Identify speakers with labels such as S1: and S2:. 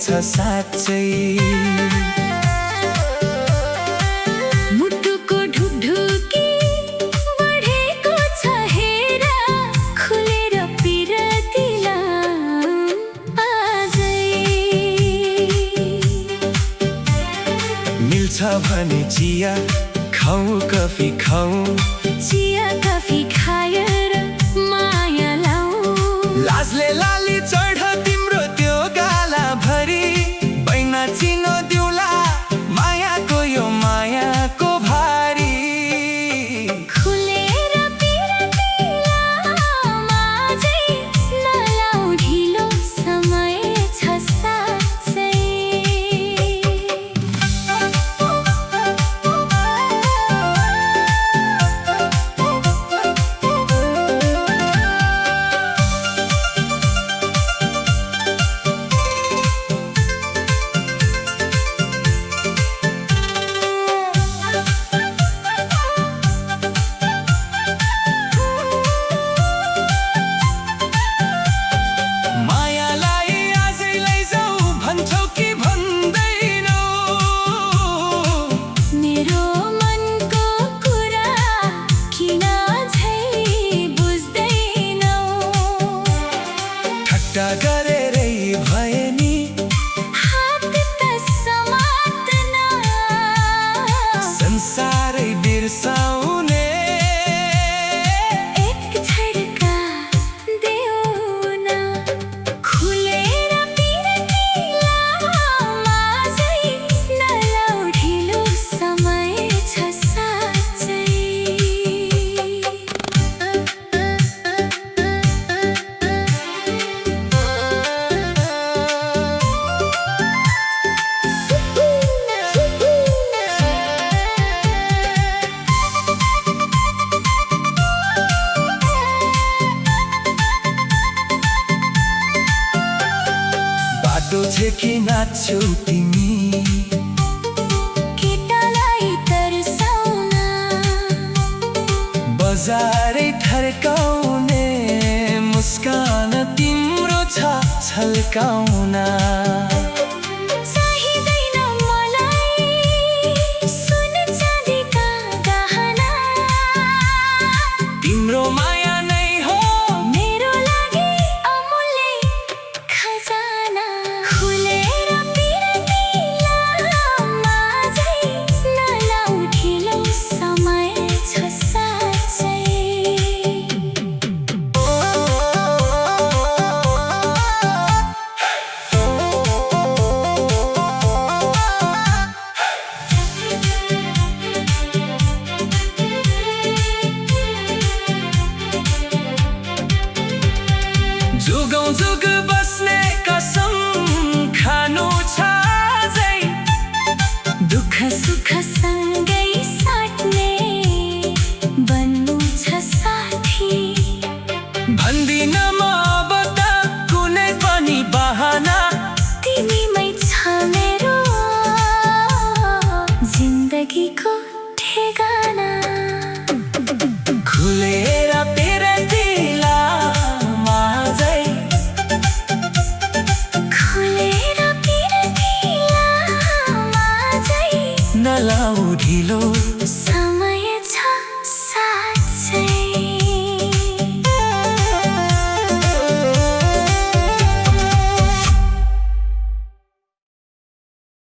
S1: छ साँच्चै।
S2: मुटुको ढुकढुकी बढेको छ हेर, खुलेर पिरतिला आजै।
S1: मिल्छ भने चिया खाऊ कफी खाऊ,
S2: चिया कफी खाएर माया लाऊ।
S1: लाजले लाली चढ तिम्रो त्यो गाला भरी, बैना चिनो दिउला मायाको यो मायाको भारी।
S2: खुलेर पिरतिला माझै, नलाऊ ढिलो समय छ साँच्चै।
S1: गरेरै भए नि
S2: हात त समात्न,
S1: संसारै बिर्साउने
S2: एक झड्का देऊ न। खुलेर पिरतिला माझै, नलाऊ ढिलो समय छ साँच्चै।
S1: बाटो छेकी नाच्छौ तिमी,
S2: केटालाई तर्साउन,
S1: बजारै ठर्काउने मुस्कान तिम्रो छ छल्काउन।
S2: चाहिँदैन मलाई सुन चाँदीका गहना,
S1: तिम्रो माया नै हो
S2: मेरो लागि अमूल्य खजाना। खुलेर पिरतिला माझै, नलाऊ ढिलो समय छ साँच्चै।
S1: जुगौँ जुग बस्ने कसम खानु छ अझै।
S2: दुःख सुख सँगै साट्ने बन्नु छ साथी।
S1: भन्दिन म अब त कुनै पनि बहाना,
S2: तिमीमै छ मेरो जिन्दगीको ठेगाना।
S1: खुलेर पिरतिला माझै,
S2: खुलेर पिरतिला माझै,
S1: नलाऊ ढिलो